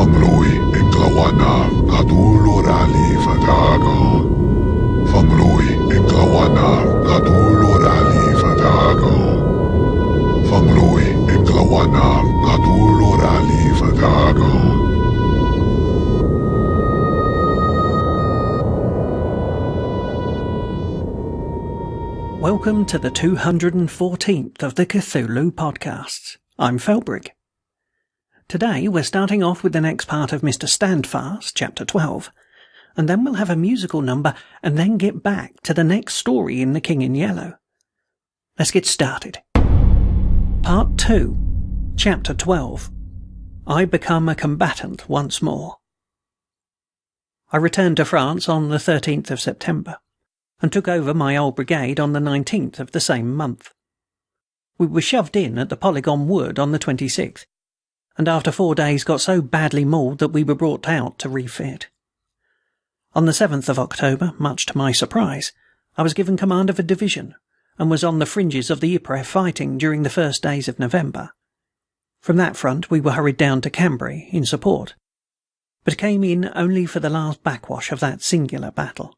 Famroi englawana adulorali fadaga. Famroi englawana adulorali fadaga. Famroi englawana adulorali fadaga. Welcome to the 214th of the Cthulhu podcasts. I'm Felbrick. Today we're starting off with the next part of Mr. Standfast, Chapter 12, and then we'll have a musical number and then get back to the next story in The King in Yellow. Let's get started. Part 2, Chapter 12. I Become a Combatant Once More. I returned to France on the 13th of September, and took over my old brigade on the 19th of the same month. We were shoved in at the Polygon Wood on the 26th, and after 4 days got so badly mauled that we were brought out to refit. On the 7th of October, much to my surprise, I was given command of a division, and was on the fringes of the Ypres fighting during the first days of November. From that front we were hurried down to Cambrai in support, but came in only for the last backwash of that singular battle.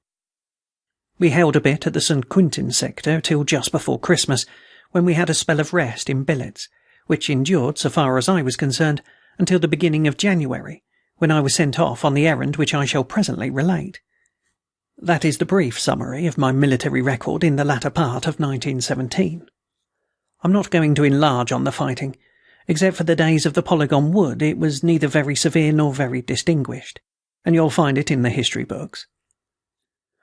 We held a bit at the St. Quentin sector till just before Christmas, when we had a spell of rest in billets, which endured, so far as I was concerned, until the beginning of January, when I was sent off on the errand which I shall presently relate. That is the brief summary of my military record in the latter part of 1917. I'm not going to enlarge on the fighting. Except for the days of the Polygon Wood, it was neither very severe nor very distinguished, and you'll find it in the history books.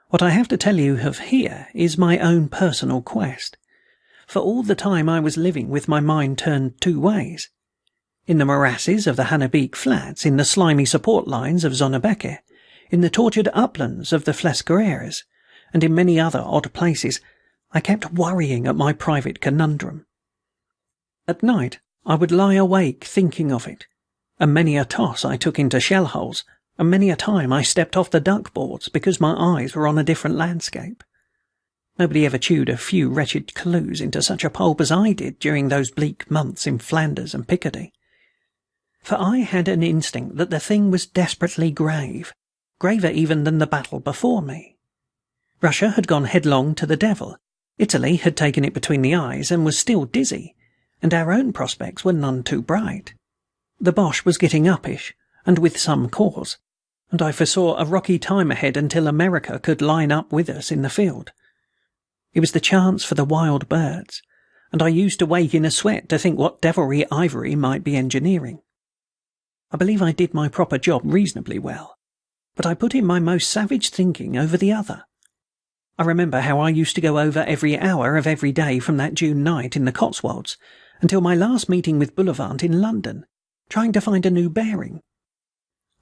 What I have to tell you of here is my own personal quest, for all the time I was living with my mind turned two ways. In the morasses of the Hannebeek Flats, in the slimy support lines of Zonnebeke, in the tortured uplands of the Flesqueres, and in many other odd places, I kept worrying at my private conundrum. At night I would lie awake thinking of it, and many a toss I took into shell-holes, and many a time I stepped off the duck-boards because my eyes were on a different landscape. Nobody ever chewed a few wretched clues into such a pulp as I did during those bleak months in Flanders and Picardy. For I had an instinct that the thing was desperately grave, graver even than the battle before me. Russia had gone headlong to the devil, Italy had taken it between the eyes and was still dizzy, and our own prospects were none too bright. The Boche was getting uppish, and with some cause, and I foresaw a rocky time ahead until America could line up with us in the field. It was the chance for the wild birds, and I used to wake in a sweat to think what devilry Ivory might be engineering. I believe I did my proper job reasonably well, but I put in my most savage thinking over the other. I remember how I used to go over every hour of every day from that June night in the Cotswolds until my last meeting with Bullivant in London, trying to find a new bearing.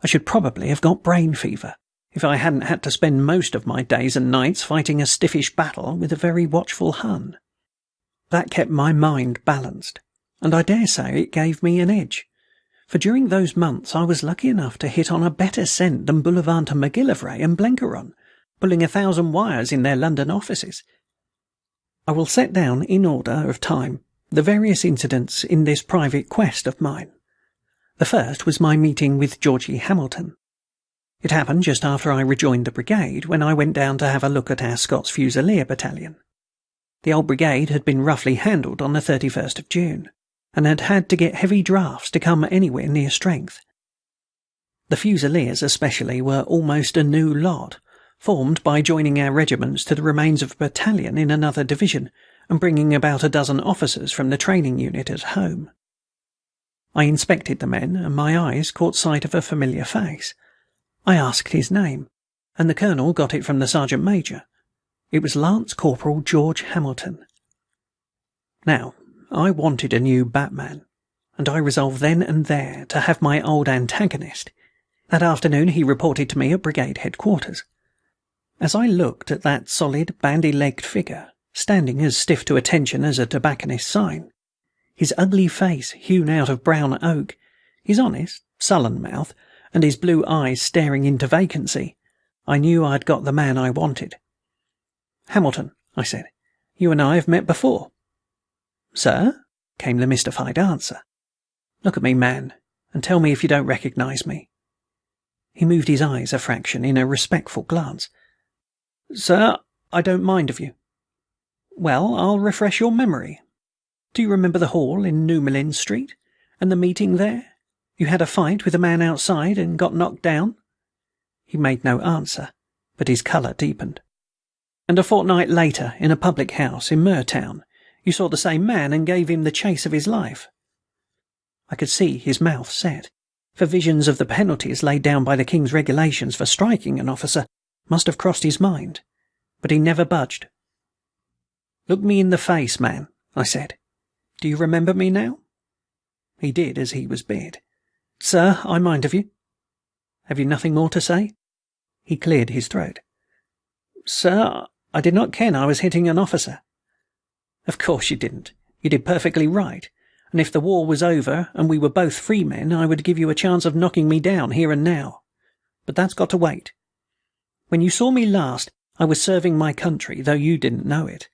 I should probably have got brain fever if I hadn't had to spend most of my days and nights fighting a stiffish battle with a very watchful Hun. That kept my mind balanced, and I dare say it gave me an edge, for during those months I was lucky enough to hit on a better scent than Bullivant and McGillivray and Blenkeron, pulling 1,000 wires in their London offices. I will set down, in order of time, the various incidents in this private quest of mine. The first was my meeting with Georgie Hamilton. It happened just after I rejoined the brigade, when I went down to have a look at our Scots Fusilier battalion. The old brigade had been roughly handled on the 31st of June, and had had to get heavy drafts to come anywhere near strength. The Fusiliers especially were almost a new lot, formed by joining our regiments to the remains of a battalion in another division, and bringing about a dozen officers from the training unit at home. I inspected the men, and my eyes caught sight of a familiar face. I asked his name, and the colonel got it from the sergeant major. It was Lance Corporal George Hamilton. Now, I wanted a new Batman, and I resolved then and there to have my old antagonist. That afternoon he reported to me at brigade headquarters. As I looked at that solid, bandy-legged figure, standing as stiff to attention as a tobacconist's sign, his ugly face hewn out of brown oak, his honest, sullen mouth, and his blue eyes staring into vacancy, I knew I'd got the man I wanted. "Hamilton," I said, "you and I have met before." "Sir?" came the mystified answer. "Look at me, man, and tell me if you don't recognize me. He moved his eyes a fraction in a respectful glance. "Sir, I don't mind of you." "Well, I'll refresh your memory. Do you remember the hall in Newmelin Street, and the meeting there? You had a fight with a man outside and got knocked down?" He made no answer, but his colour deepened. "And a fortnight later, in a public house in Mertown, you saw the same man and gave him the chase of his life?" I could see his mouth set, for visions of the penalties laid down by the King's regulations for striking an officer must have crossed his mind, but he never budged. "Look me in the face, man," I said. "Do you remember me now?" He did as he was bid. "Sir, I mind of you." "Have you nothing more to say?" He cleared his throat. "Sir, I did not ken I was hitting an officer." "Of course you didn't. You did perfectly right. And if the war was over and we were both free men, I would give you a chance of knocking me down here and now. But that's got to wait. When you saw me last, I was serving my country, though you didn't know it.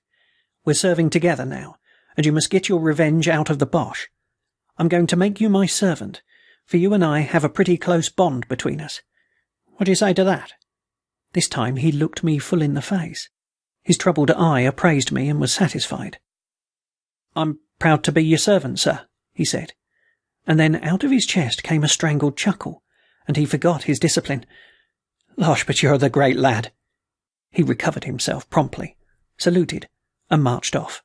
We're serving together now, and you must get your revenge out of the Boche. I'm going to make you my servant, for you and I have a pretty close bond between us. What do you say to that?" This time he looked me full in the face. His troubled eye appraised me and was satisfied. "I'm proud to be your servant, sir," he said. And then out of his chest came a strangled chuckle, and he forgot his discipline. "Losh, but you're the great lad." He recovered himself promptly, saluted, and marched off.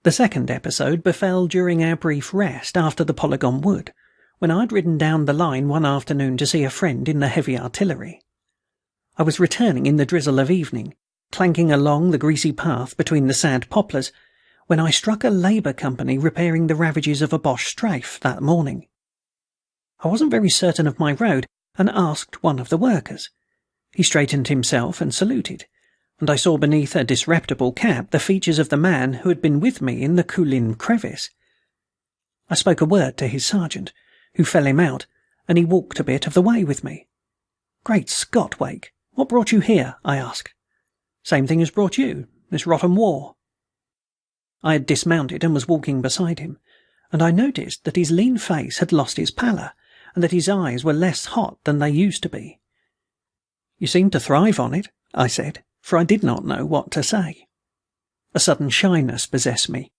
The second episode befell during our brief rest after the Polygon Wood, when I'd ridden down the line one afternoon to see a friend in the heavy artillery. I was returning in the drizzle of evening, clanking along the greasy path between the sad poplars, when I struck a Labour company repairing the ravages of a Boche strafe that morning. I wasn't very certain of my road, and asked one of the workers. He straightened himself and saluted, and I saw beneath a disreputable cap the features of the man who had been with me in the Coulin crevice. I spoke a word to his sergeant, who fell him out, and he walked a bit of the way with me. "Great Scott, Wake, what brought you here?" I asked. "Same thing as brought you, this rotten war." I had dismounted and was walking beside him, and I noticed that his lean face had lost its pallor, and that his eyes were less hot than they used to be. "You seem to thrive on it," I said, for I did not know what to say. A sudden shyness possessed me.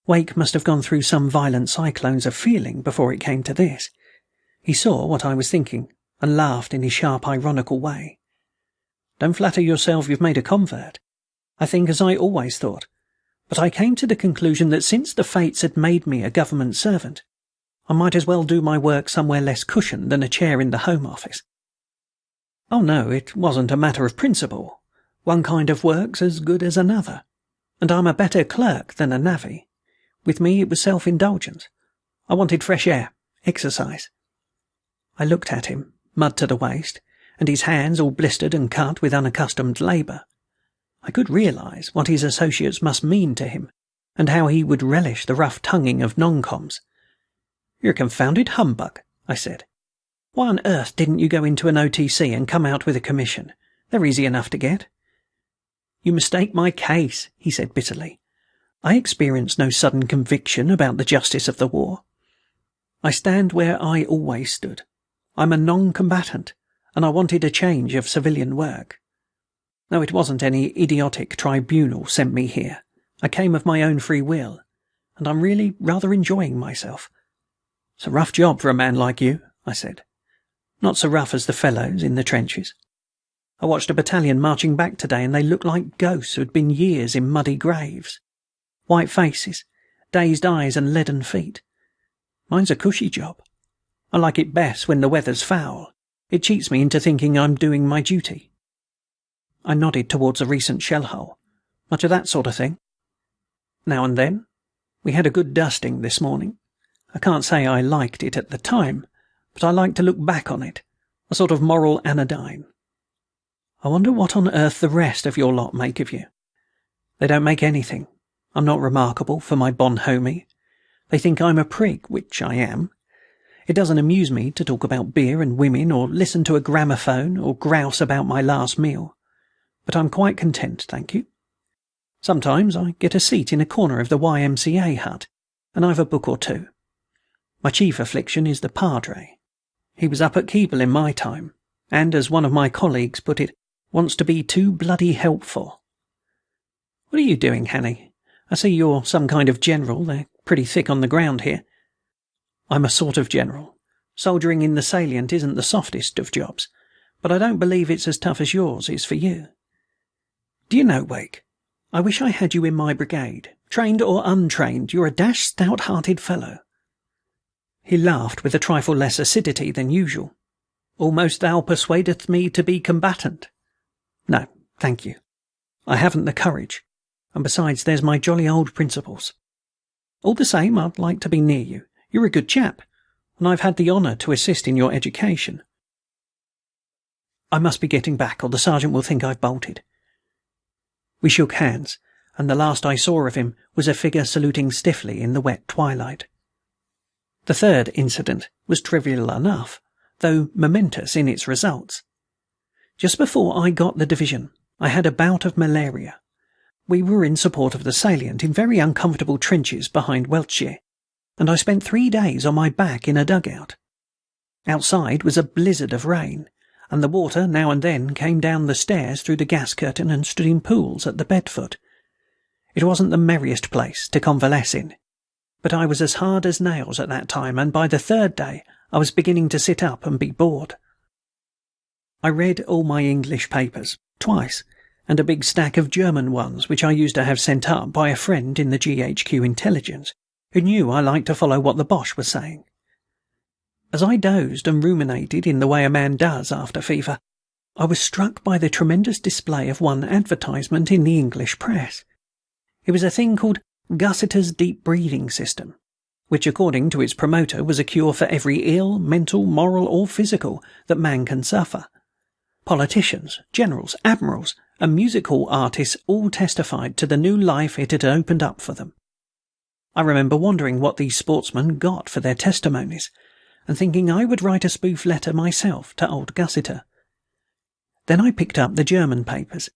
Wake must have gone through some violent cyclones of feeling before it came to this. He saw what I was thinking, and laughed in his sharp, ironical way. "Don't flatter yourself you've made a convert. I think as I always thought, but I came to the conclusion that since the fates had made me a government servant, I might as well do my work somewhere less cushioned than a chair in the Home Office." "Oh no, it wasn't a matter of principle. One kind of work's as good as another, and I'm a better clerk than a navvy. With me it was self-indulgence. I wanted fresh air, exercise." I looked at him, mud to the waist, and his hands all blistered and cut with unaccustomed labour. I could realise what his associates must mean to him, and how he would relish the rough tonguing of non-coms. "You're a confounded humbug," I said. "Why on earth didn't you go into an OTC and come out with a commission? They're easy enough to get." "You mistake my case," he said bitterly. "I experienced no sudden conviction about the justice of the war. I stand where I always stood. I'm a non-combatant, and I wanted a change of civilian work. No, it wasn't any idiotic tribunal sent me here. I came of my own free will, and I'm really rather enjoying myself." "It's a rough job for a man like you," I said. "Not so rough as the fellows in the trenches. I watched a battalion marching back today, and they looked like ghosts who had been years in muddy graves. White faces, dazed eyes and leaden feet. Mine's a cushy job. I like it best when the weather's foul. It cheats me into thinking I'm doing my duty." I nodded towards a recent shell hole. "Much of that sort of thing?" "Now and then. We had a good dusting this morning. I can't say I liked it at the time, but I like to look back on it, a sort of moral anodyne. I wonder what on earth the rest of your lot make of you. They don't make anything. I'm not remarkable for my bonhomie. They think I'm a prig, which I am. It doesn't amuse me to talk about beer and women, or listen to a gramophone, or grouse about my last meal. But I'm quite content, thank you. Sometimes I get a seat in a corner of the YMCA hut, and I've a book or two. My chief affliction is the Padre. He was up at Keble in my time, and, as one of my colleagues put it, wants to be too bloody helpful. What are you doing, Hanny? I see you're some kind of general. They're pretty thick on the ground here. I'm a sort of general. Soldiering in the salient isn't the softest of jobs, but I don't believe it's as tough as yours is for you. Do you know, Wake, I wish I had you in my brigade. Trained or untrained, you're a dashed stout-hearted fellow. He laughed with a trifle less acidity than usual. Almost thou persuadest me to be combatant. No, thank you. I haven't the courage, and besides there's my jolly old principles. All the same, I'd like to be near you. You're a good chap, and I've had the honour to assist in your education. I must be getting back, or the sergeant will think I've bolted. We shook hands, and the last I saw of him was a figure saluting stiffly in the wet twilight. The third incident was trivial enough, though momentous in its results. Just before I got the division, I had a bout of malaria. We were in support of the salient in very uncomfortable trenches behind Welchshire, and I spent 3 days on my back in a dugout. Outside was a blizzard of rain, and the water now and then came down the stairs through the gas curtain and stood in pools at the bed foot. It wasn't the merriest place to convalesce in, but I was as hard as nails at that time, and by the 3rd day I was beginning to sit up and be bored. I read all my English papers, twice, and a big stack of German ones which I used to have sent up by a friend in the GHQ intelligence, who knew I liked to follow what the Boche was saying. As I dozed and ruminated in the way a man does after fever, I was struck by the tremendous display of one advertisement in the English press. It was a thing called Gussiter's Deep Breathing System, which, according to its promoter, was a cure for every ill, mental, moral, or physical, that man can suffer. Politicians, generals, admirals, and music hall artists all testified to the new life it had opened up for them. I remember wondering what these sportsmen got for their testimonies, and thinking I would write a spoof letter myself to old Gussiter. Then I picked up the German papers,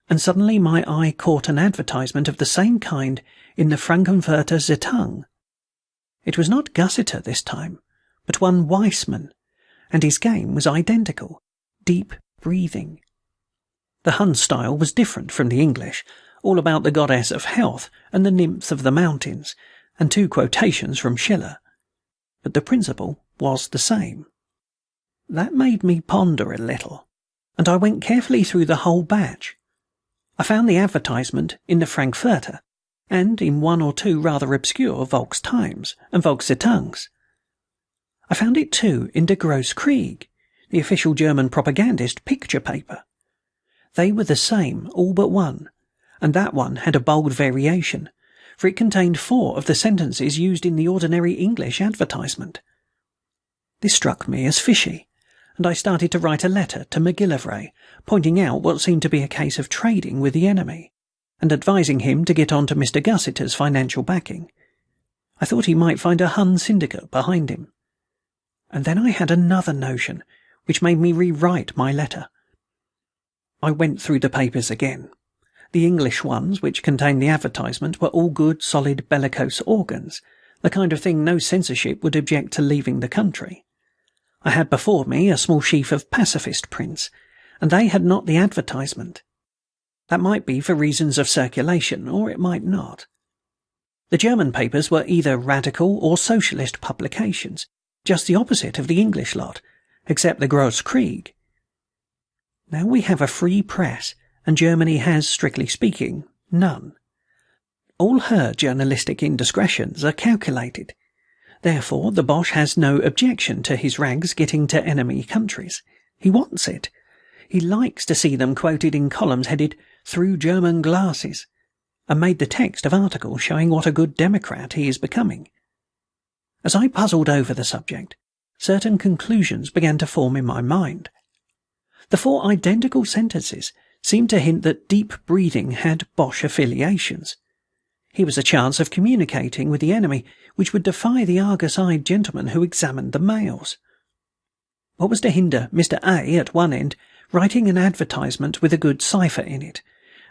and suddenly my eye caught an advertisement of the same kind in the Frankfurter Zeitung. It was not Gussiter this time, but one Weissmann, and his game was identical: deep breathing. The Hun style was different from the English, all about the goddess of health and the nymphs of the mountains, and 2 quotations from Schiller. But the principle was the same. That made me ponder a little, and I went carefully through the whole batch. I found the advertisement in the Frankfurter, and in 1 or 2 rather obscure Volkstimes and Volkszeitungs. I found it too in Der Grosse Krieg, the official German propagandist picture paper. They were the same, all but one, and that one had a bold variation, for it contained 4 of the sentences used in the ordinary English advertisement. This struck me as fishy, and I started to write a letter to Macgillivray, pointing out what seemed to be a case of trading with the enemy, and advising him to get on to Mr. Gussiter's financial backing. I thought he might find a Hun syndicate behind him. And then I had another notion, which made me rewrite my letter. I went through the papers again. The English ones, which contained the advertisement, were all good, solid, bellicose organs, the kind of thing no censorship would object to leaving the country. I had before me a small sheaf of pacifist prints, and they had not the advertisement. That might be for reasons of circulation, or it might not. The German papers were either radical or socialist publications, just the opposite of the English lot, except the Grosse Krieg. Now we have a free press, and Germany has, strictly speaking, none. All her journalistic indiscretions are calculated. Therefore, the Boche has no objection to his rags getting to enemy countries. He wants it. He likes to see them quoted in columns headed "Through German Glasses," and made the text of articles showing what a good Democrat he is becoming. As I puzzled over the subject, certain conclusions began to form in my mind. The 4 identical sentences seemed to hint that deep breathing had Boche affiliations. Here was a chance of communicating with the enemy which would defy the argus-eyed gentleman who examined the mails. What was to hinder Mr. A at one end writing an advertisement with a good cipher in it,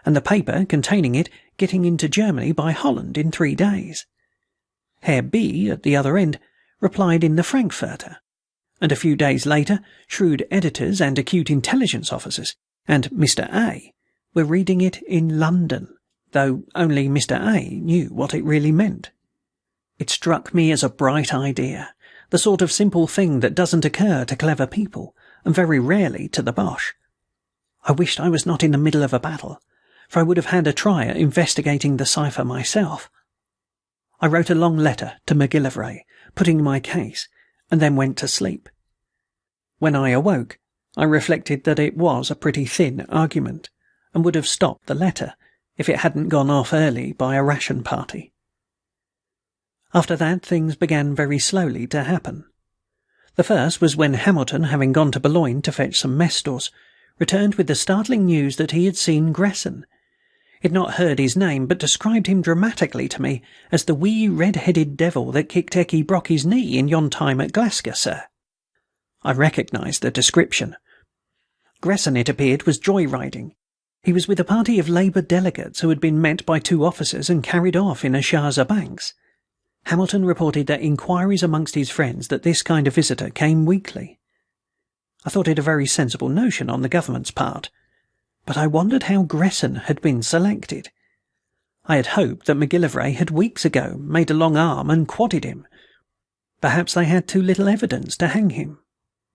and the paper containing it getting into Germany by Holland in 3 days? Herr B at the other end replied in the Frankfurter, and a few days later, shrewd editors and acute intelligence officers, and Mr. A, were reading it in London, though only Mr. A knew what it really meant. It struck me as a bright idea, the sort of simple thing that doesn't occur to clever people, and very rarely to the Boche. I wished I was not in the middle of a battle, for I would have had a try at investigating the cipher myself. I wrote a long letter to MacGillivray, putting my case, and then went to sleep. When I awoke, I reflected that it was a pretty thin argument, and would have stopped the letter if it hadn't gone off early by a ration party. After that, things began very slowly to happen. The first was when Hamilton, having gone to Boulogne to fetch some mess stores, returned with the startling news that he had seen Gresson. He'd not heard his name, but described him dramatically to me as the wee red-headed devil that kicked Ecky Brockie's knee in yon time at Glasgow, sir. I recognised the description. Gresson, it appeared, was joy-riding. He was with a party of Labour delegates who had been met by 2 officers and carried off in a chaise à bancs. Hamilton reported that inquiries amongst his friends that this kind of visitor came weekly. I thought it a very sensible notion on the government's part, but I wondered how Gresson had been selected. I had hoped that MacGillivray had weeks ago made a long arm and quadded him. Perhaps they had too little evidence to hang him,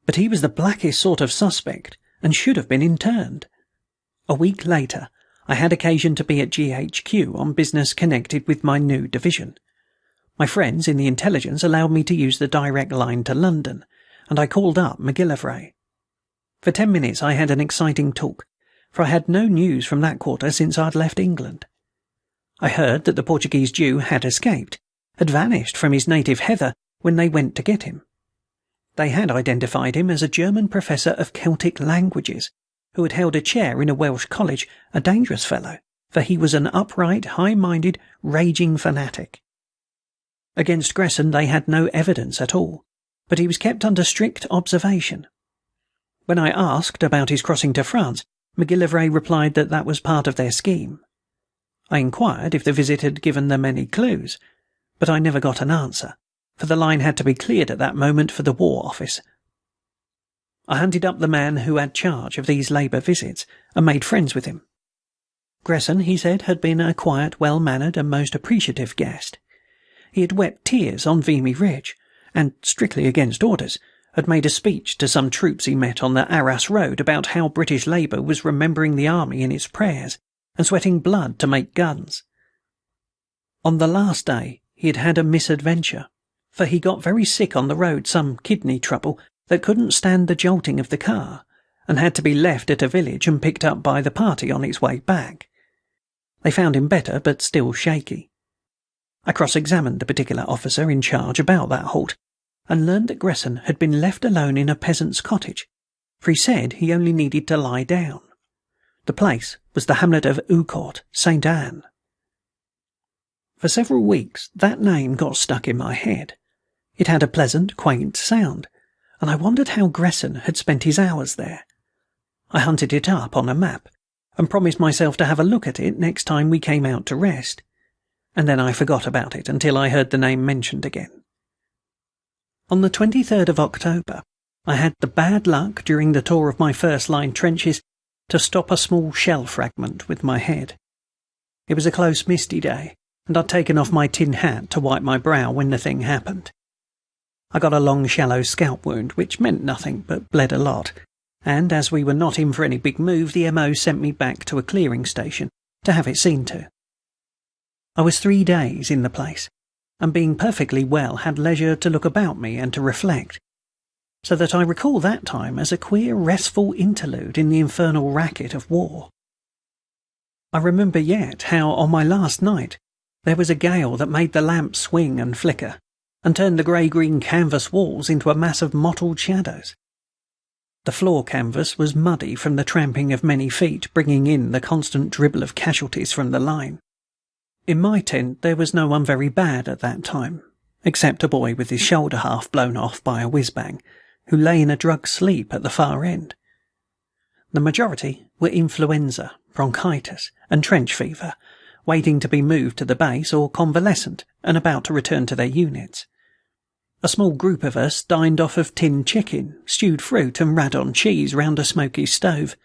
but he was the blackest sort of suspect and should have been interned. A week later, I had occasion to be at GHQ on business connected with my new division. My friends in the intelligence allowed me to use the direct line to London, and I called up MacGillivray. For 10 minutes I had an exciting talk, for I had no news from that quarter since I'd left England. I heard that the Portuguese Jew had escaped, had vanished from his native heather when they went to get him. They had identified him as a German professor of Celtic languages, who had held a chair in a Welsh college, a dangerous fellow, for he was an upright, high-minded, raging fanatic. Against Gresson they had no evidence at all, but he was kept under strict observation. When I asked about his crossing to France, MacGillivray replied that that was part of their scheme. I inquired if the visit had given them any clues, but I never got an answer, for the line had to be cleared at that moment for the War Office. I hunted up the man who had charge of these Labour visits, and made friends with him. Gresson, he said, had been a quiet, well-mannered, and most appreciative guest. He had wept tears on Vimy Ridge, and, strictly against orders, had made a speech to some troops he met on the Arras Road about how British Labour was remembering the army in its prayers, and sweating blood to make guns. On the last day he had had a misadventure, for he got very sick on the road, some kidney trouble that couldn't stand the jolting of the car, and had to be left at a village and picked up by the party on its way back. They found him better, but still shaky. I cross-examined the particular officer in charge about that halt, and learned that Gresson had been left alone in a peasant's cottage, for he said he only needed to lie down. The place was the hamlet of Oucourt, St. Anne. For several weeks that name got stuck in my head. It had a pleasant, quaint sound, and I wondered how Gresson had spent his hours there. I hunted it up on a map, and promised myself to have a look at it next time we came out to rest, and then I forgot about it until I heard the name mentioned again. On the 23rd of October, I had the bad luck during the tour of my first-line trenches to stop a small shell fragment with my head. It was a close, misty day, and I'd taken off my tin hat to wipe my brow when the thing happened. I got a long, shallow scalp wound, which meant nothing but bled a lot, and as we were not in for any big move, the MO sent me back to a clearing station to have it seen to. I was 3 days in the place, and being perfectly well had leisure to look about me and to reflect, so that I recall that time as a queer, restful interlude in the infernal racket of war. I remember yet how, on my last night, there was a gale that made the lamps swing and flicker, and turned the grey-green canvas walls into a mass of mottled shadows. The floor canvas was muddy from the tramping of many feet, bringing in the constant dribble of casualties from the line. In my tent there was no one very bad at that time, except a boy with his shoulder half blown off by a whiz-bang, who lay in a drugged sleep at the far end. The majority were influenza, bronchitis, and trench fever, waiting to be moved to the base or convalescent and about to return to their units. A small group of us dined off of tinned chicken, stewed fruit and Radon cheese round a smoky stove,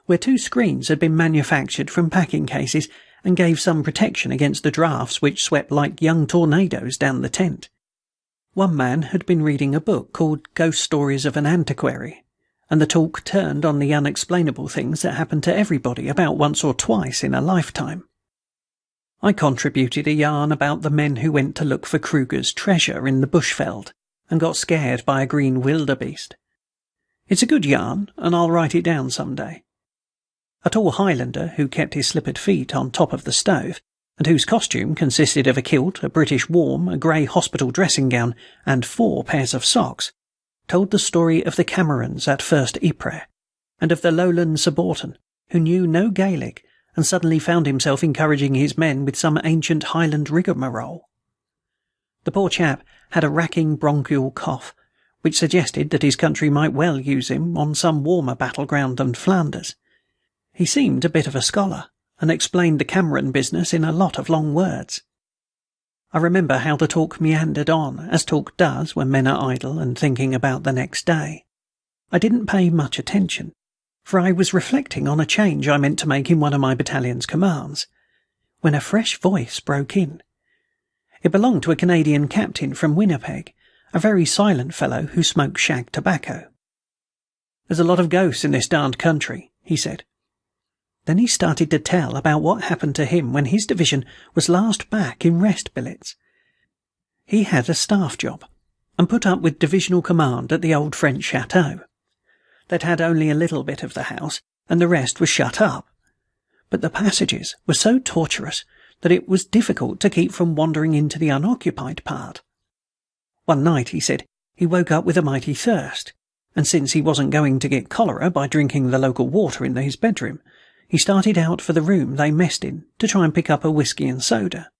where 2 screens had been manufactured from packing cases and gave some protection against the draughts which swept like young tornadoes down the tent. One man had been reading a book called Ghost Stories of an Antiquary, and the talk turned on the unexplainable things that happen to everybody about once or twice in a lifetime. I contributed a yarn about the men who went to look for Kruger's treasure in the bushveld and got scared by a green wildebeest. It's a good yarn, and I'll write it down some day. A tall Highlander who kept his slippered feet on top of the stove, and whose costume consisted of a kilt, a British warm, a grey hospital dressing gown, and 4 pairs of socks, told the story of the Camerons at First Ypres, and of the lowland subaltern who knew no Gaelic and suddenly found himself encouraging his men with some ancient Highland rigmarole. The poor chap had a racking bronchial cough, which suggested that his country might well use him on some warmer battleground than Flanders. He seemed a bit of a scholar, and explained the Cameron business in a lot of long words. I remember how the talk meandered on, as talk does when men are idle and thinking about the next day. I didn't pay much attention, for I was reflecting on a change I meant to make in one of my battalion's commands, when a fresh voice broke in. It belonged to a Canadian captain from Winnipeg, a very silent fellow who smoked shag tobacco. "There's a lot of ghosts in this darned country," he said. Then he started to tell about what happened to him when his division was last back in rest billets. He had a staff job, and put up with divisional command at the old French chateau. They'd had only a little bit of the house, and the rest was shut up. But the passages were so tortuous that it was difficult to keep from wandering into the unoccupied part. One night, he said, he woke up with a mighty thirst, and since he wasn't going to get cholera by drinking the local water in his bedroom, he started out for the room they messed in to try and pick up a whisky and soda.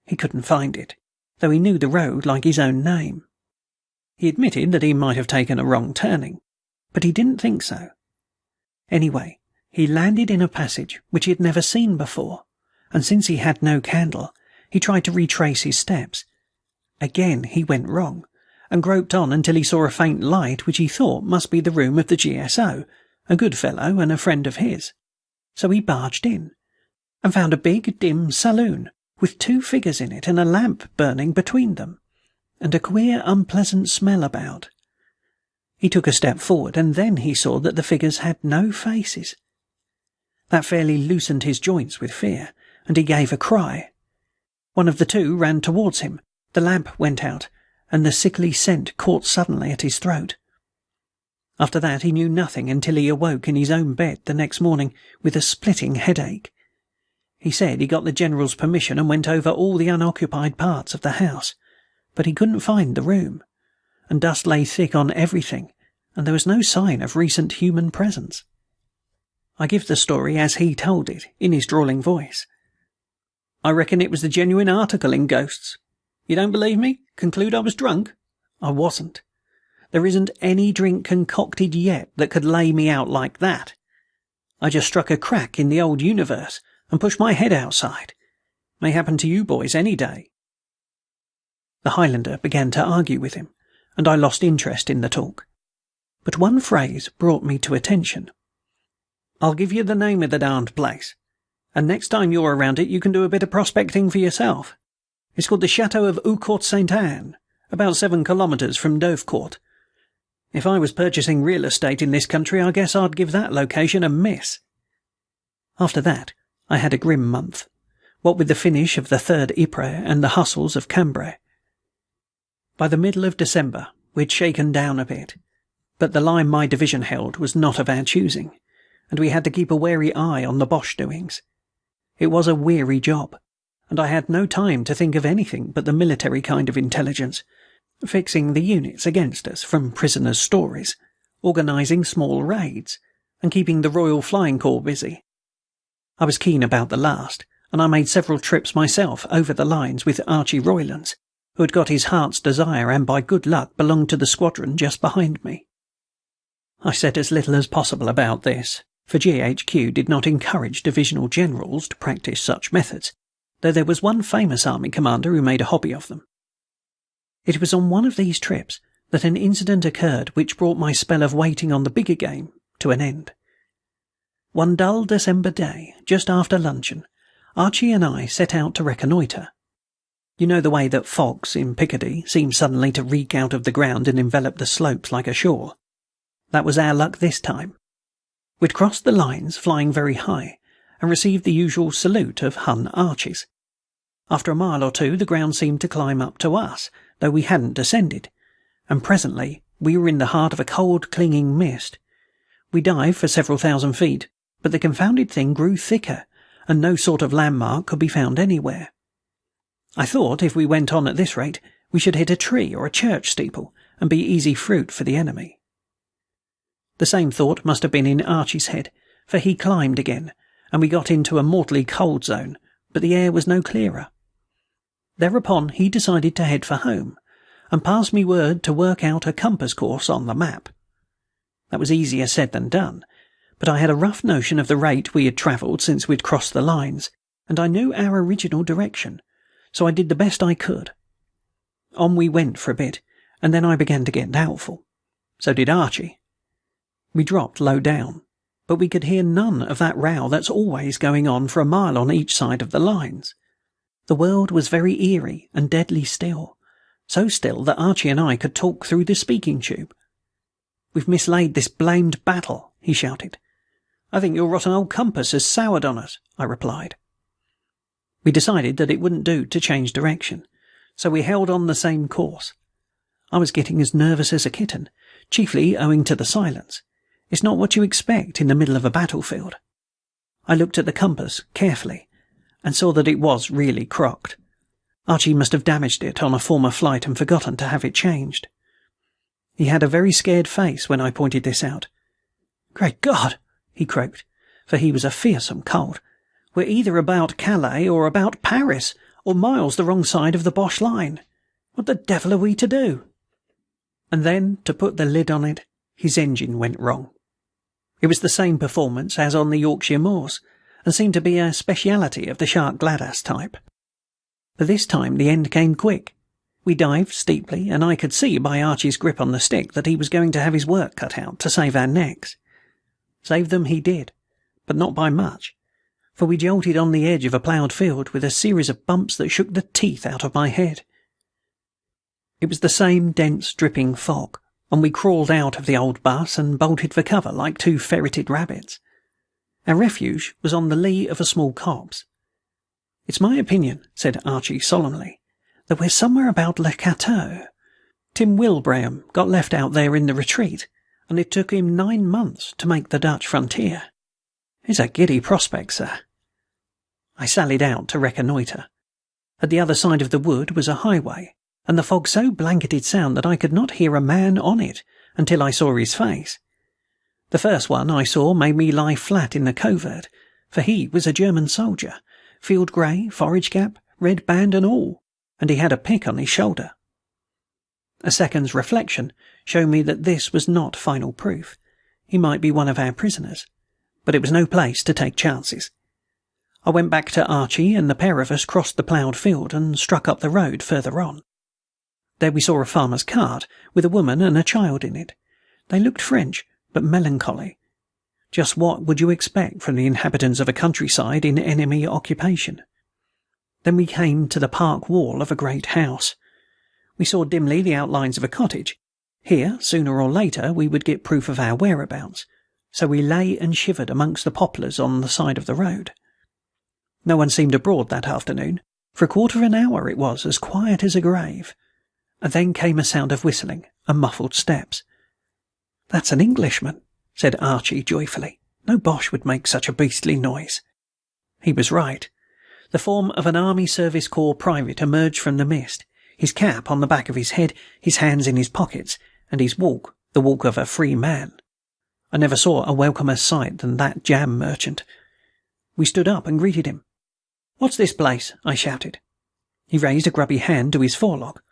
He couldn't find it, though he knew the road like his own name. He admitted that he might have taken a wrong turning, but he didn't think so. Anyway, he landed in a passage which he had never seen before, and since he had no candle, he tried to retrace his steps. Again he went wrong, and groped on until he saw a faint light which he thought must be the room of the GSO, a good fellow and a friend of his. So he barged in, and found a big, dim saloon, with 2 figures in it and a lamp burning between them, and a queer, unpleasant smell about. He took a step forward, and then he saw that the figures had no faces. That fairly loosened his joints with fear, and he gave a cry. One of the 2 ran towards him, the lamp went out, and the sickly scent caught suddenly at his throat. After that he knew nothing until he awoke in his own bed the next morning with a splitting headache. He said he got the General's permission and went over all the unoccupied parts of the house, but he couldn't find the room, and dust lay thick on everything, and there was no sign of recent human presence. I give the story as he told it, in his drawling voice. I reckon it was the genuine article in Ghosts. You don't believe me? Conclude I was drunk? I wasn't. There isn't any drink concocted yet that could lay me out like that. I just struck a crack in the old universe and pushed my head outside. May happen to you boys any day. The Highlander began to argue with him, and I lost interest in the talk. But one phrase brought me to attention. I'll give you the name of the darned place, and next time you're around it you can do a bit of prospecting for yourself. It's called the Chateau of Oucourt-Sainte-Anne, about 7 kilometres from Dovecourt. If I was purchasing real estate in this country, I guess I'd give that location a miss. After that, I had a grim month, what with the finish of the 3rd Ypres and the hustles of Cambrai. By the middle of December, we'd shaken down a bit, but the line my division held was not of our choosing, and we had to keep a wary eye on the Boche doings. It was a weary job, and I had no time to think of anything but the military kind of intelligence, fixing the units against us from prisoners' stories, organising small raids, and keeping the Royal Flying Corps busy. I was keen about the last, and I made several trips myself over the lines with Archie Roylance, who had got his heart's desire and by good luck belonged to the squadron just behind me. I said as little as possible about this, for GHQ did not encourage divisional generals to practice such methods, though there was one famous army commander who made a hobby of them. It was on one of these trips that an incident occurred which brought my spell of waiting on the bigger game to an end. One dull December day, just after luncheon, Archie and I set out to reconnoitre. You know the way that fogs in Picardy seem suddenly to reek out of the ground and envelop the slopes like a shore? That was our luck this time. We'd crossed the lines, flying very high, and received the usual salute of Hun Archies. After a mile or two, the ground seemed to climb up to us, though we hadn't descended, and presently we were in the heart of a cold, clinging mist. We dived for several thousand feet, but the confounded thing grew thicker, and no sort of landmark could be found anywhere. I thought if we went on at this rate, we should hit a tree or a church steeple, and be easy fruit for the enemy. The same thought must have been in Archie's head, for he climbed again, and we got into a mortally cold zone, but the air was no clearer. Thereupon he decided to head for home, and passed me word to work out a compass course on the map. That was easier said than done, but I had a rough notion of the rate we had travelled since we'd crossed the lines, and I knew our original direction, so I did the best I could. On we went for a bit, and then I began to get doubtful. So did Archie. We dropped low down, but we could hear none of that row that's always going on for a mile on each side of the lines. The world was very eerie and deadly still, so still that Archie and I could talk through the speaking tube. "We've mislaid this blamed battle," he shouted. "I think your rotten old compass has soured on us," I replied. We decided that it wouldn't do to change direction, so we held on the same course. I was getting as nervous as a kitten, chiefly owing to the silence. It's not what you expect in the middle of a battlefield. I looked at the compass carefully, and saw that it was really crocked. Archie must have damaged it on a former flight and forgotten to have it changed. He had a very scared face when I pointed this out. "Great God!" he croaked, for he was a fearsome cold. "We're either about Calais or about Paris, or miles the wrong side of the Boche line. What the devil are we to do?" And then, to put the lid on it, his engine went wrong. It was the same performance as on the Yorkshire moors, and seemed to be a speciality of the Shark Gladas type. But this time the end came quick. We dived steeply, and I could see by Archie's grip on the stick that he was going to have his work cut out to save our necks. Save them he did, but not by much, for we jolted on the edge of a ploughed field with a series of bumps that shook the teeth out of my head. It was the same dense, dripping fog, and we crawled out of the old bus and bolted for cover like two ferreted rabbits. Our refuge was on the lee of a small copse. "It's my opinion," said Archie solemnly, "that we're somewhere about Le Cateau. Tim Wilbraham got left out there in the retreat, and it took him 9 months to make the Dutch frontier. It's a giddy prospect, sir." I sallied out to reconnoitre. At the other side of the wood was a highway, and the fog so blanketed sound that I could not hear a man on it until I saw his face. The first one I saw made me lie flat in the covert, for he was a German soldier, field grey, forage cap, red band and all, and he had a pick on his shoulder. A second's reflection showed me that this was not final proof. He might be one of our prisoners, but it was no place to take chances. I went back to Archie, and the pair of us crossed the ploughed field and struck up the road further on. There we saw a farmer's cart, with a woman and a child in it. They looked French, but melancholy. Just what would you expect from the inhabitants of a countryside in enemy occupation? Then we came to the park wall of a great house. We saw dimly the outlines of a cottage. Here, sooner or later, we would get proof of our whereabouts, so we lay and shivered amongst the poplars on the side of the road. No one seemed abroad that afternoon. For a quarter of an hour it was as quiet as a grave. And then came a sound of whistling and muffled steps. "That's an Englishman," said Archie joyfully. "No Boche would make such a beastly noise." He was right. The form of an Army Service Corps private emerged from the mist, his cap on the back of his head, his hands in his pockets, and his walk the walk of a free man. I never saw a welcomer sight than that jam merchant. We stood up and greeted him. "What's this place?" I shouted. He raised a grubby hand to his forelock.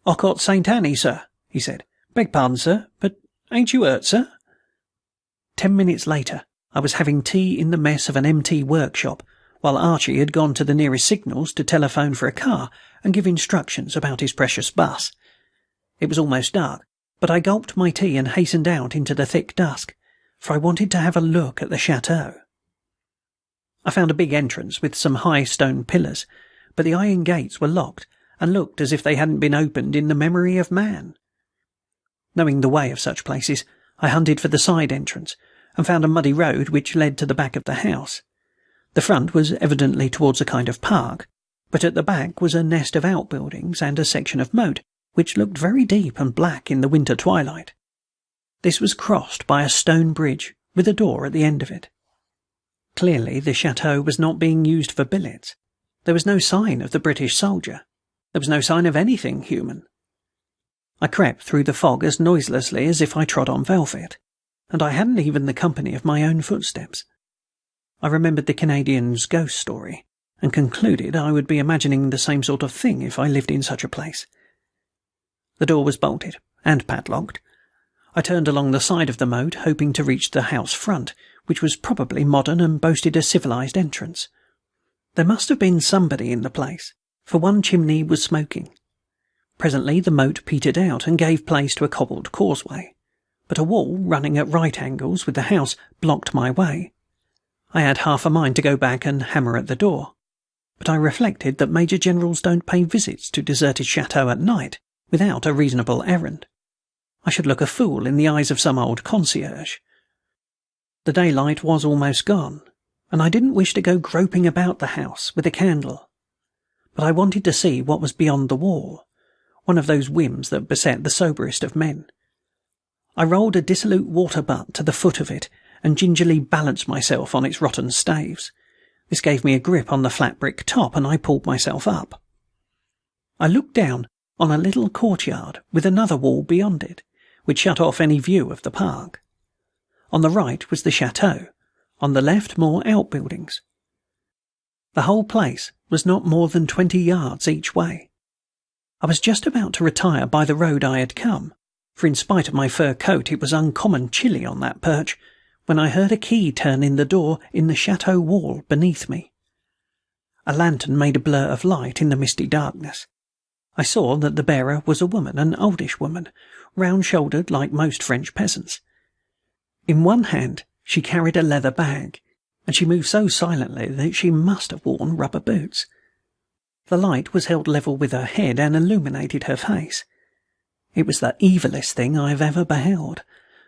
"Ocot St. Annie, sir," he said. "Beg pardon, sir, but ain't you hurt, sir?" 10 minutes later, I was having tea in the mess of an MT workshop, while Archie had gone to the nearest signals to telephone for a car and give instructions about his precious bus. It was almost dark, but I gulped my tea and hastened out into the thick dusk, for I wanted to have a look at the chateau. I found a big entrance with some high stone pillars, but the iron gates were locked and looked as if they hadn't been opened in the memory of man. Knowing the way of such places, I hunted for the side entrance and found a muddy road which led to the back of the house. The front was evidently towards a kind of park, but at the back was a nest of outbuildings and a section of moat which looked very deep and black in the winter twilight. This was crossed by a stone bridge with a door at the end of it. Clearly the chateau was not being used for billets. There was no sign of the British soldier. There was no sign of anything human. I crept through the fog as noiselessly as if I trod on velvet, and I hadn't even the company of my own footsteps. I remembered the Canadian's ghost story, and concluded I would be imagining the same sort of thing if I lived in such a place. The door was bolted and padlocked. I turned along the side of the moat, hoping to reach the house front, which was probably modern and boasted a civilized entrance. There must have been somebody in the place, for one chimney was smoking. Presently the moat petered out and gave place to a cobbled causeway, but a wall running at right angles with the house blocked my way. I had half a mind to go back and hammer at the door, but I reflected that major generals don't pay visits to deserted chateaux at night without a reasonable errand. I should look a fool in the eyes of some old concierge. The daylight was almost gone, and I didn't wish to go groping about the house with a candle, but I wanted to see what was beyond the wall, one of those whims that beset the soberest of men. I rolled a dissolute water butt to the foot of it and gingerly balanced myself on its rotten staves. This gave me a grip on the flat brick top, and I pulled myself up. I looked down on a little courtyard with another wall beyond it, which shut off any view of the park. On the right was the chateau, on the left more outbuildings. The whole place was not more than 20 yards each way. I was just about to retire by the road I had come, for in spite of my fur coat it was uncommon chilly on that perch, when I heard a key turn in the door in the chateau wall beneath me. A lantern made a blur of light in the misty darkness. I saw that the bearer was a woman, an oldish woman, round-shouldered like most French peasants. In one hand she carried a leather bag, and she moved so silently that she must have worn rubber boots. The light was held level with her head and illuminated her face. It was the evilest thing I have ever beheld,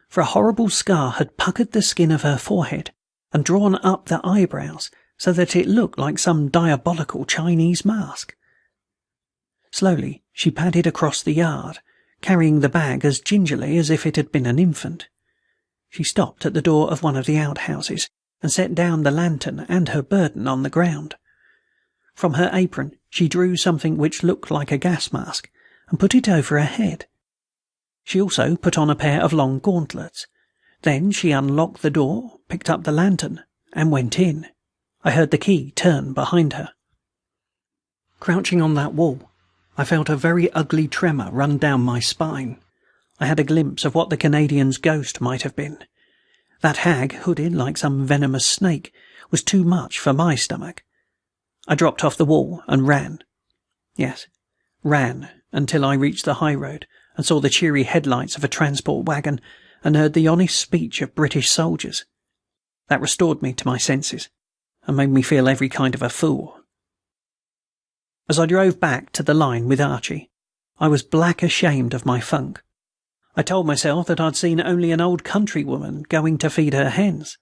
for a horrible scar had puckered the skin of her forehead and drawn up the eyebrows so that it looked like some diabolical Chinese mask. Slowly she padded across the yard, carrying the bag as gingerly as if it had been an infant. She stopped at the door of one of the outhouses and set down the lantern and her burden on the ground. From her apron she drew something which looked like a gas mask and put it over her head. She also put on a pair of long gauntlets. Then she unlocked the door, picked up the lantern, and went in. I heard the key turn behind her. Crouching on that wall, I felt a very ugly tremor run down my spine. I had a glimpse of what the Canadian's ghost might have been. That hag, hooded like some venomous snake, was too much for my stomach. I dropped off the wall and ran. Yes, ran until I reached the high road and saw the cheery headlights of a transport wagon and heard the honest speech of British soldiers. That restored me to my senses and made me feel every kind of a fool. As I drove back to the line with Archie, I was black ashamed of my funk. I told myself that I'd seen only an old countrywoman going to feed her hens.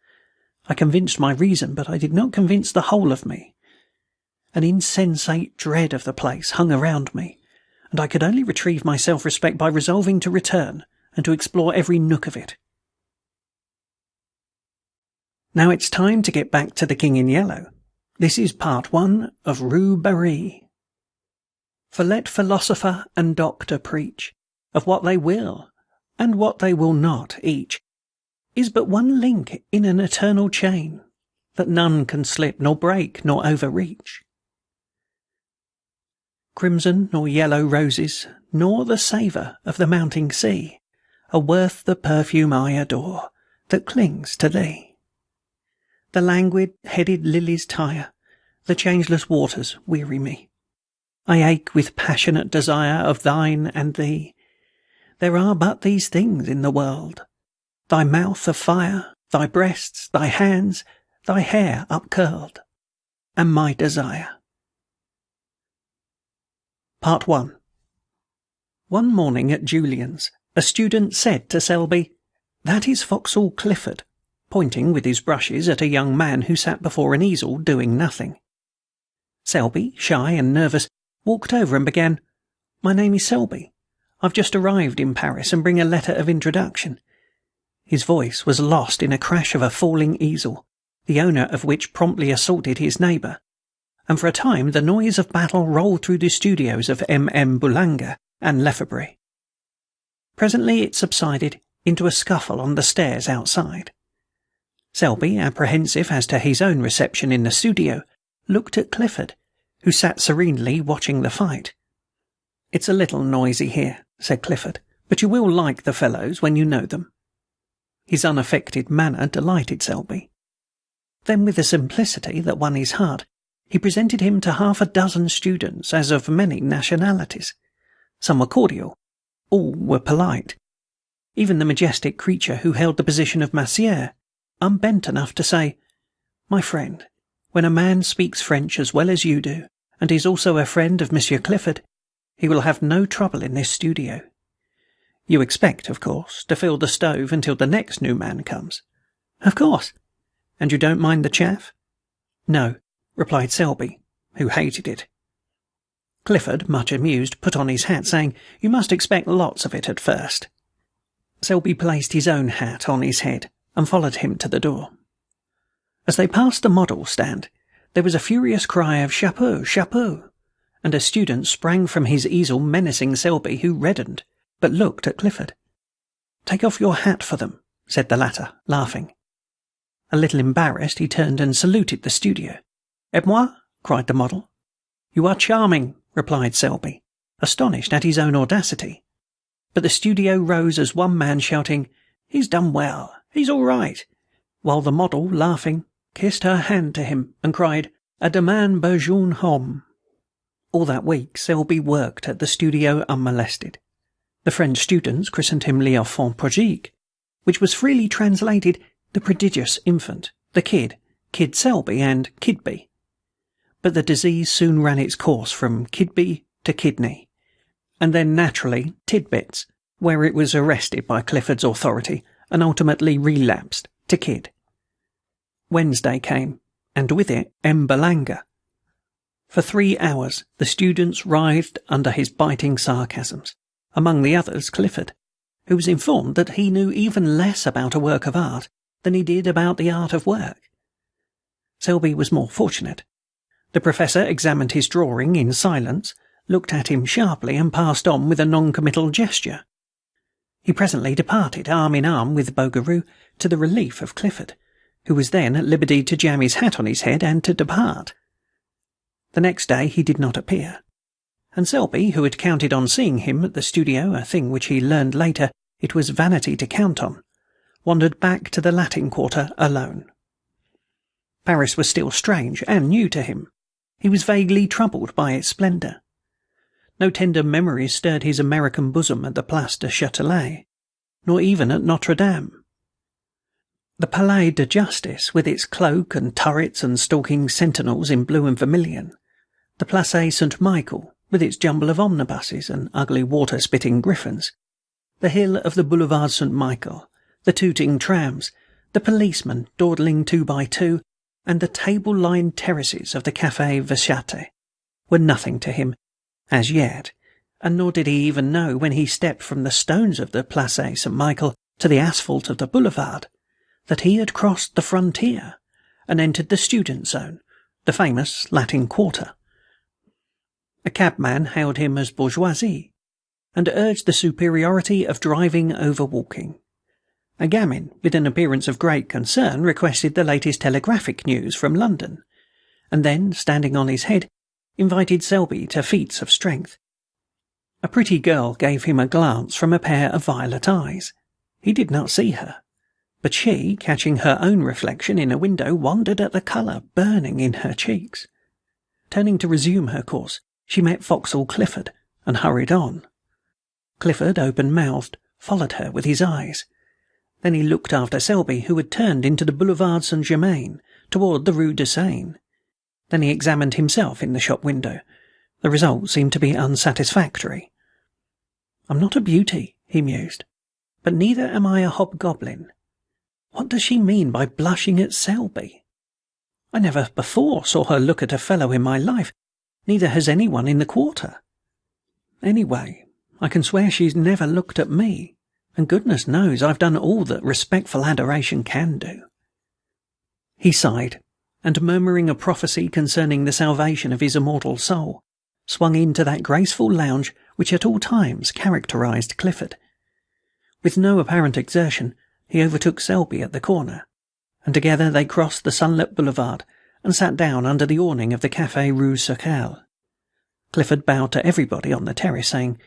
I convinced my reason, but I did not convince the whole of me. An insensate dread of the place hung around me, and I could only retrieve my self-respect by resolving to return and to explore every nook of it. Now it's time to get back to the King in Yellow. This is part 1 of Rue Barrée. For let philosopher and doctor preach of what they will and what they will not, each is but one link in an eternal chain that none can slip nor break nor overreach. Crimson nor yellow roses, nor the savour of the mounting sea, are worth the perfume I adore that clings to thee. The languid-headed lilies tire, the changeless waters weary me. I ache with passionate desire of thine and thee, there are but these things in the world: thy mouth of fire, thy breasts, thy hands, thy hair upcurled, and my desire. Part 1. One morning at Julian's, a student said to Selby, "That is Foxhall Clifford," pointing with his brushes at a young man who sat before an easel doing nothing. Selby, shy and nervous, walked over and began, "My name is Selby. I've just arrived in Paris and bring a letter of introduction." His voice was lost in a crash of a falling easel, the owner of which promptly assaulted his neighbour, and for a time the noise of battle rolled through the studios of M. Boulanger and Lefebvre. Presently it subsided into a scuffle on the stairs outside. Selby, apprehensive as to his own reception in the studio, looked at Clifford, who sat serenely watching the fight. "It's a little noisy here," said Clifford, "but you will like the fellows when you know them." His unaffected manner delighted Selby. Then, with a simplicity that won his heart, he presented him to half a dozen students, as of many nationalities. Some were cordial, all were polite. Even the majestic creature who held the position of massiere, unbent enough to say, "My friend, when a man speaks French as well as you do, and is also a friend of Monsieur Clifford, he will have no trouble in this studio. You expect, of course, to fill the stove until the next new man comes." "Of course." "And you don't mind the chaff?" "No," replied Selby, who hated it. Clifford, much amused, put on his hat, saying, "You must expect lots of it at first." Selby placed his own hat on his head and followed him to the door. As they passed the model stand, there was a furious cry of "Chapeau! Chapeau!" and a student sprang from his easel menacing Selby, who reddened, but looked at Clifford. "Take off your hat for them," said the latter, laughing. A little embarrassed, he turned and saluted the studio. "Et moi?" cried the model. "You are charming," replied Selby, astonished at his own audacity. But the studio rose as one man, shouting, "He's done well, he's all right," while the model, laughing, kissed her hand to him and cried, "A demain beau jeune homme." All that week Selby worked at the studio unmolested. The French students christened him l'enfant prodigue, which was freely translated the prodigious infant, the Kid Selby, and Kidby. But the disease soon ran its course from Kidby to kidney, and then naturally Tidbits, where it was arrested by Clifford's authority and ultimately relapsed to Kid. Wednesday came, and with it Boulanger. For 3 hours the students writhed under his biting sarcasms, among the others Clifford, who was informed that he knew even less about a work of art than he did about the art of work. Selby was more fortunate. The professor examined his drawing in silence, looked at him sharply, and passed on with a non-committal gesture. He presently departed, arm in arm with Bouguereau, to the relief of Clifford, who was then at liberty to jam his hat on his head and to depart. The next day he did not appear, and Selby, who had counted on seeing him at the studio, a thing which he learned later it was vanity to count on, wandered back to the Latin Quarter alone. Paris was still strange and new to him. He was vaguely troubled by its splendour. No tender memories stirred his American bosom at the Place de Châtelet, nor even at Notre Dame. The Palais de Justice, with its cloak and turrets and stalking sentinels in blue and vermilion, the Place Saint-Michel, with its jumble of omnibuses and ugly water-spitting griffins, the hill of the Boulevard Saint-Michel, the tooting trams, the policemen dawdling 2 by 2, and the table-lined terraces of the Café Vachette were nothing to him, as yet, and nor did he even know, when he stepped from the stones of the Place Saint-Michel to the asphalt of the boulevard, that he had crossed the frontier and entered the student zone, the famous Latin Quarter. A cabman hailed him as bourgeoisie, and urged the superiority of driving over walking. A gamin, with an appearance of great concern, requested the latest telegraphic news from London, and then, standing on his head, invited Selby to feats of strength. A pretty girl gave him a glance from a pair of violet eyes. He did not see her, but she, catching her own reflection in a window, wondered at the colour burning in her cheeks. Turning to resume her course, she met Foxhall Clifford, and hurried on. Clifford, open-mouthed, followed her with his eyes. Then he looked after Selby, who had turned into the Boulevard Saint-Germain, toward the Rue de Seine. Then he examined himself in the shop window. The result seemed to be unsatisfactory. "I'm not a beauty," he mused, "but neither am I a hobgoblin. What does she mean by blushing at Selby? I never before saw her look at a fellow in my life, neither has anyone in the quarter. Anyway, I can swear she's never looked at me, and goodness knows I've done all that respectful adoration can do." He sighed, and murmuring a prophecy concerning the salvation of his immortal soul, swung into that graceful lounge which at all times characterized Clifford. With no apparent exertion, he overtook Selby at the corner, and together they crossed the sunlit boulevard and sat down under the awning of the Café Rue Circle. Clifford bowed to everybody on the terrace, saying,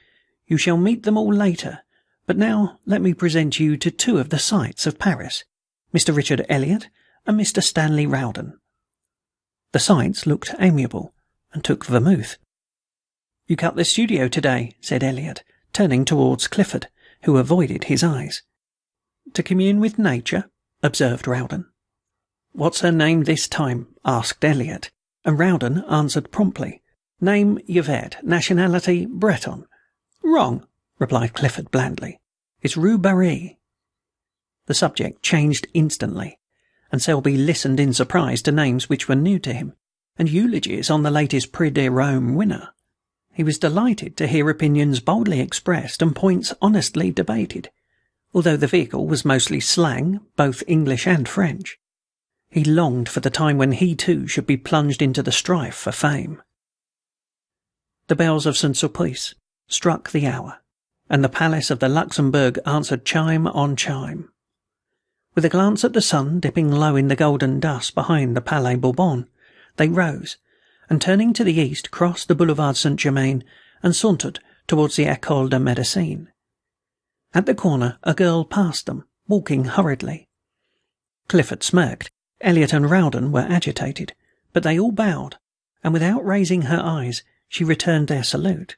"You shall meet them all later, but now let me present you to two of the sights of Paris, Mr. Richard Elliot and Mr. Stanley Rowden." The sights looked amiable, and took vermouth. "You cut the studio today," said Elliot, turning towards Clifford, who avoided his eyes. "To commune with nature," observed Rowden. "What's her name this time?" asked Elliot, and Rowden answered promptly. "Name, Yvette. Nationality, Breton." "Wrong," replied Clifford blandly. "It's Rue Barré." The subject changed instantly, and Selby listened in surprise to names which were new to him, and eulogies on the latest Prix de Rome winner. He was delighted to hear opinions boldly expressed and points honestly debated, although the vehicle was mostly slang, both English and French. He longed for the time when he too should be plunged into the strife for fame. The bells of Saint-Sulpice struck the hour, and the palace of the Luxembourg answered chime on chime. With a glance at the sun dipping low in the golden dusk behind the Palais Bourbon, they rose, and turning to the east crossed the Boulevard Saint-Germain and sauntered towards the École de Médecine. At the corner a girl passed them, walking hurriedly. Clifford smirked. Elliot and Rowden were agitated, but they all bowed, and without raising her eyes she returned their salute.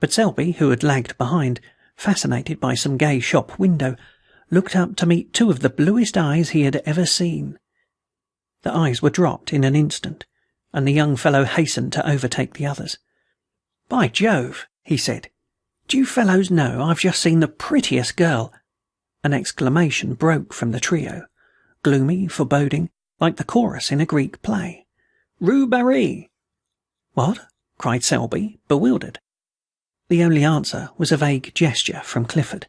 But Selby, who had lagged behind, fascinated by some gay shop window, looked up to meet two of the bluest eyes he had ever seen. The eyes were dropped in an instant, and the young fellow hastened to overtake the others. "By Jove," he said, "do you fellows know I've just seen the prettiest girl—" An exclamation broke from the trio, gloomy, foreboding, like the chorus in a Greek play. "Rue Barré!" "What?" cried Selby, bewildered. The only answer was a vague gesture from Clifford.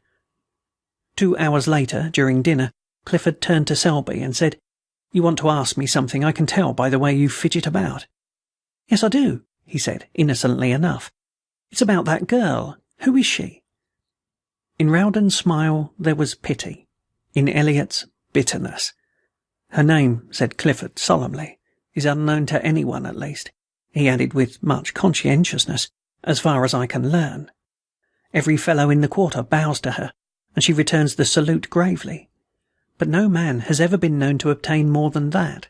2 hours later, during dinner, Clifford turned to Selby and said, "You want to ask me something, I can tell by the way you fidget about." "Yes, I do," he said, innocently enough. "It's about that girl. Who is she?" In Rowden's smile there was pity. In Elliot's, bitterness. "Her name," said Clifford solemnly, "is unknown to anyone, at least," he added with much conscientiousness, "as far as I can learn. Every fellow in the quarter bows to her, and she returns the salute gravely. But no man has ever been known to obtain more than that.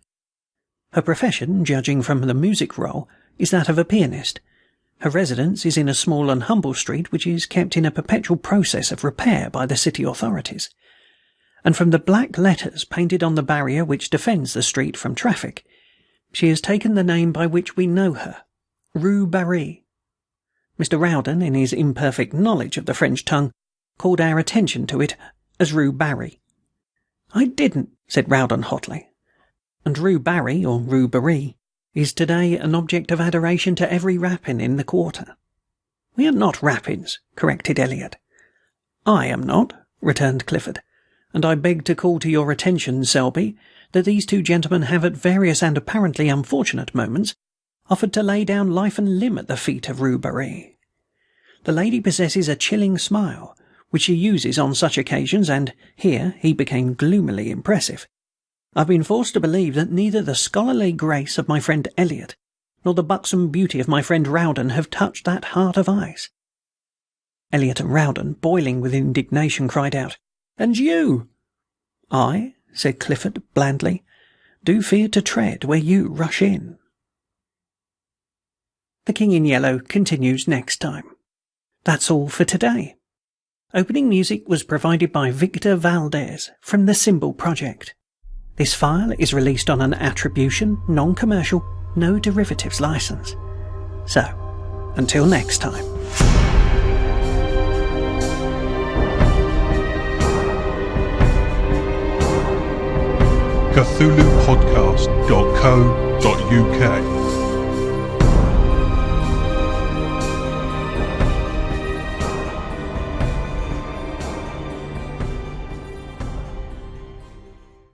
Her profession, judging from the music roll, is that of a pianist. Her residence is in a small and humble street which is kept in a perpetual process of repair by the city authorities. And from the black letters painted on the barrier which defends the street from traffic, she has taken the name by which we know her, Rue Barré. Mr. Rowden, in his imperfect knowledge of the French tongue, called our attention to it as Rue Barry." "I didn't," said Rowden hotly. "And Rue Barry, or Rue Barry, is today an object of adoration to every rapine in the quarter." "We are not rapines," corrected Elliot. "I am not," returned Clifford, "and I beg to call to your attention, Selby, that these two gentlemen have at various and apparently unfortunate moments offered to lay down life and limb at the feet of Rue Barré. The lady possesses a chilling smile, which she uses on such occasions, and," here he became gloomily impressive, "I've been forced to believe that neither the scholarly grace of my friend Elliot nor the buxom beauty of my friend Rowden have touched that heart of ice." Elliot and Rowden, boiling with indignation, cried out, "And you?" "I," said Clifford blandly, "do fear to tread where you rush in." The King in Yellow continues next time. That's all for today. Opening music was provided by Victor Valdez from the Symbol Project. This file is released on an attribution, non-commercial, no derivatives license. So, until next time. CthulhuPodcast.co.uk